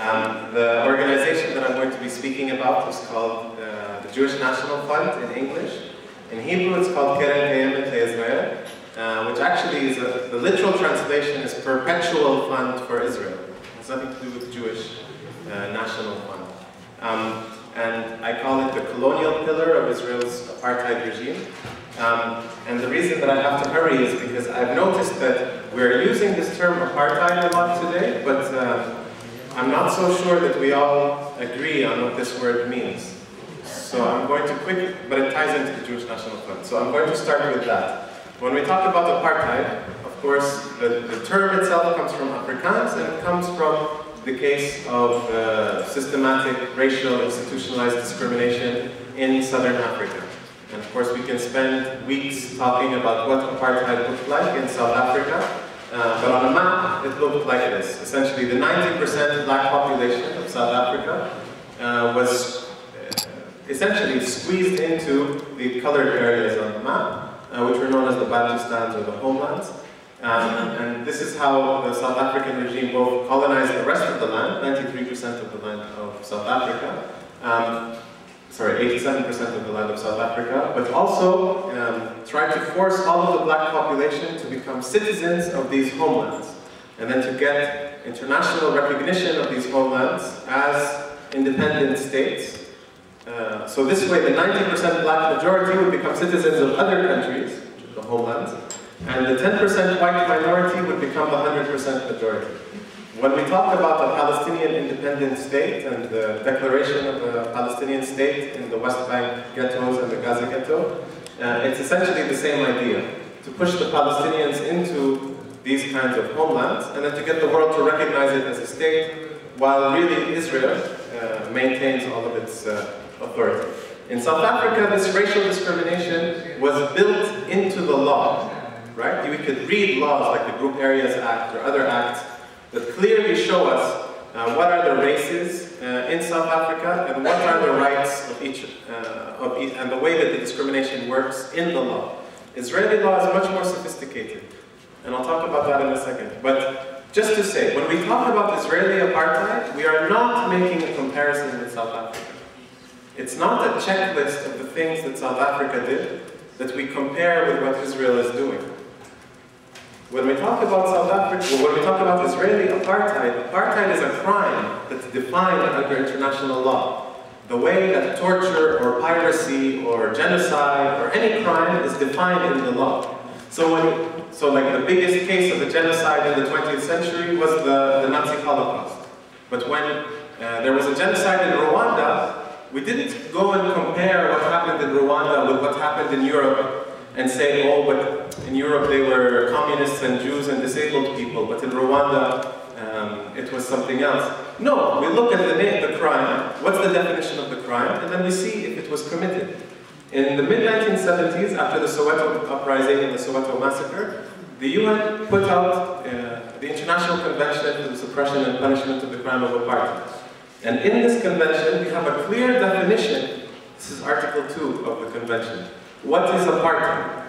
The organization that I'm going to be speaking about is called the Jewish National Fund in English. In Hebrew, it's called Keren Kayemet Israel, which actually is the literal translation is Perpetual Fund for Israel. It has nothing to do with Jewish National Fund. And I call it the colonial pillar of Israel's apartheid regime. And the reason that I have to hurry is because I've noticed that we're using this term apartheid a lot today, but I'm not so sure that we all agree on what this word means. So I'm going to but it ties into the Jewish National Fund. So I'm going to start with that. When we talk about apartheid, of course, the term itself comes from Afrikaans, and it comes from the case of systematic racial institutionalized discrimination in Southern Africa. And of course, we can spend weeks talking about what apartheid looked like in South Africa, but on a map, it looked like this. Essentially, the 90% black population of South Africa was essentially squeezed into the colored areas on the map, which were known as the Bantustans or the homelands. And this is how the South African regime both colonized the rest of the land, 93% of the land of South Africa, 87% of the land of South Africa, but also tried to force all of the black population to become citizens of these homelands, and then to get international recognition of these homelands as independent states. So this way, the 90% black majority would become citizens of other countries, the homelands, and the 10% white minority would become the 100% majority. When we talk about a Palestinian independent state and the declaration of a Palestinian state in the West Bank ghettos and the Gaza ghetto, it's essentially the same idea, to push the Palestinians into these kinds of homelands and then to get the world to recognize it as a state, while really Israel maintains all of its authority. In South Africa, this racial discrimination was built into the law, right? We could read laws like the Group Areas Act or other acts that clearly show us what are the races in South Africa and what are the rights of each, and the way that the discrimination works in the law. Israeli law is much more sophisticated, and I'll talk about that in a second. But just to say, when we talk about Israeli apartheid, we are not making a comparison with South Africa. It's not a checklist of the things that South Africa did that we compare with what Israel is doing. When we talk about South Africa, when we talk about Israeli apartheid, apartheid is a crime that's defined under international law. The way that torture or piracy or genocide or any crime is defined in the law. So like the biggest case of the genocide in the 20th century was the Nazi Holocaust. But when there was a genocide in Rwanda, we didn't go and compare what happened in Rwanda with what happened in Europe and say, oh, but in Europe they were communists and Jews and disabled people, but in Rwanda it was something else. No, we look at the crime, what's the definition of the crime, and then we see if it was committed. In the mid-1970s, after the Soweto uprising and the Soweto massacre, the UN put out the International Convention for the Suppression and Punishment of the Crime of Apartheid. And in this convention, we have a clear definition. This is Article 2 of the convention. What is apartheid?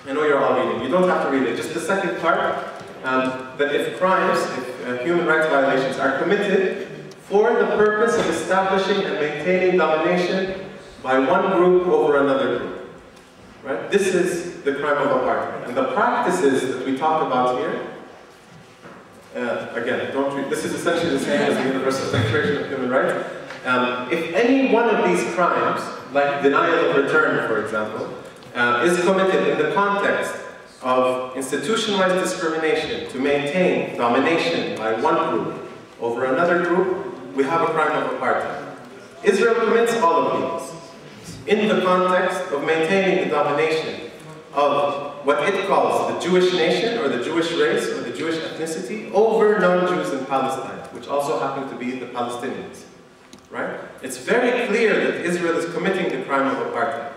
I know you're all reading. You don't have to read it. Just the second part, that if crimes, if human rights violations are committed for the purpose of establishing and maintaining domination by one group over another group. Right? This is the crime of apartheid. And the practices that we talk about here, again, don't read. This is essentially the same as the Universal Declaration of Human Rights. If any one of these crimes, like denial of return, for example, is committed in the context of institutionalized discrimination to maintain domination by one group over another group, we have a crime of apartheid. Israel commits all of these in the context of maintaining the domination of what it calls the Jewish nation or the Jewish race or the Jewish ethnicity over non-Jews in Palestine, which also happen to be the Palestinians. Right? It's very clear that Israel is committing the crime of apartheid.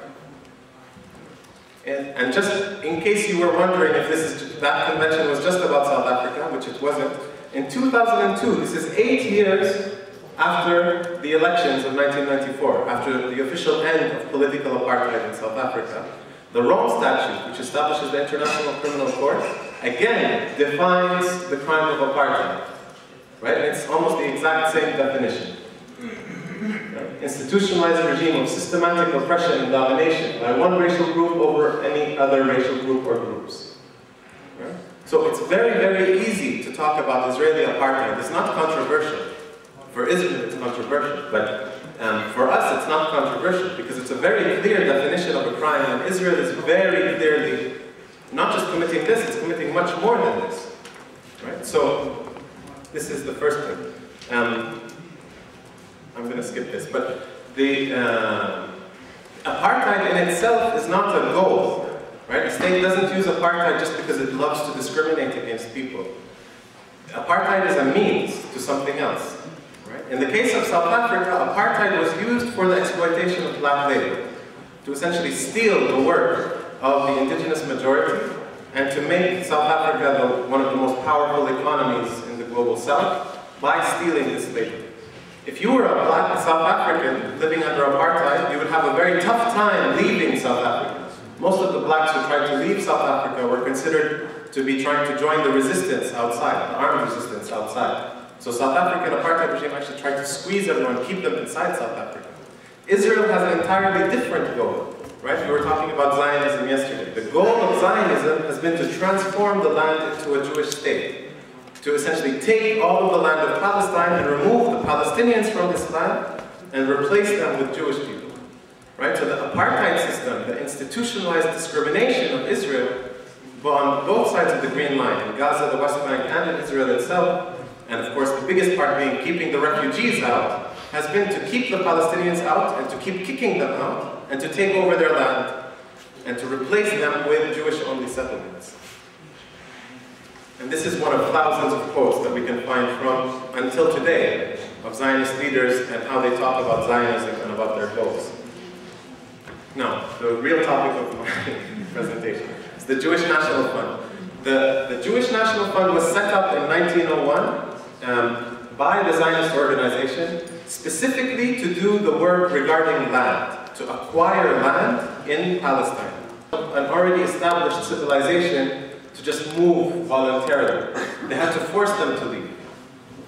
And just in case you were wondering if that convention was just about South Africa, which it wasn't, in 2002, this is 8 years after the elections of 1994, after the official end of political apartheid in South Africa, the Rome Statute, which establishes the International Criminal Court, again defines the crime of apartheid. right? And it's almost the exact same definition. Institutionalized regime of systematic oppression and domination by one racial group over any other racial group or groups. Right? So it's very, very easy to talk about Israeli apartheid. It's not controversial. For Israel, it's controversial, but for us, it's not controversial because it's a very clear definition of a crime, and Israel is very clearly not just committing this, it's committing much more than this. Right? So this is the first thing. I'm going to skip this, but the apartheid in itself is not a goal, right? The state doesn't use apartheid just because it loves to discriminate against people. Apartheid is a means to something else, right? In the case of South Africa, apartheid was used for the exploitation of black labor, to essentially steal the work of the indigenous majority and to make South Africa one of the most powerful economies in the global south by stealing this labor. If you were a black South African living under apartheid, you would have a very tough time leaving South Africa. Most of the blacks who tried to leave South Africa were considered to be trying to join the resistance outside, the armed resistance outside. So South African apartheid regime actually tried to squeeze everyone, keep them inside South Africa. Israel has an entirely different goal, right? We were talking about Zionism yesterday. The goal of Zionism has been to transform the land into a Jewish state, to essentially take all of the land of Palestine and remove the Palestinians from this land and replace them with Jewish people. Right? So the apartheid system, the institutionalized discrimination of Israel on both sides of the Green Line, in Gaza, the West Bank, and in Israel itself, and of course the biggest part being keeping the refugees out, has been to keep the Palestinians out and to keep kicking them out and to take over their land and to replace them with Jewish-only settlements. And this is one of thousands of quotes that we can find from, until today, of Zionist leaders and how they talk about Zionism and about their goals. Now, the real topic of my presentation is the Jewish National Fund. The Jewish National Fund was set up in 1901 by the Zionist organization specifically to do the work regarding land, to acquire land in Palestine. An already established civilization to just move voluntarily. They had to force them to leave.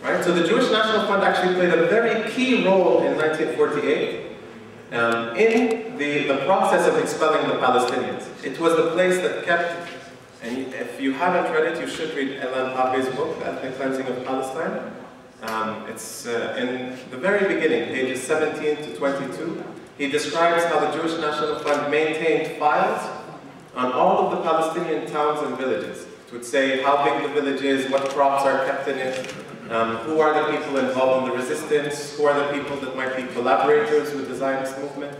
Right? So the Jewish National Fund actually played a very key role in 1948 in the process of expelling the Palestinians. It was the place that kept, and if you haven't read it, you should read Elan Pape's book, The Ethnic Cleansing of Palestine. It's in the very beginning, pages 17 to 22. He describes how the Jewish National Fund maintained files on all of the Palestinian towns and villages. It would say how big the village is, what crops are kept in it, who are the people involved in the resistance, who are the people that might be collaborators with the Zionist movement.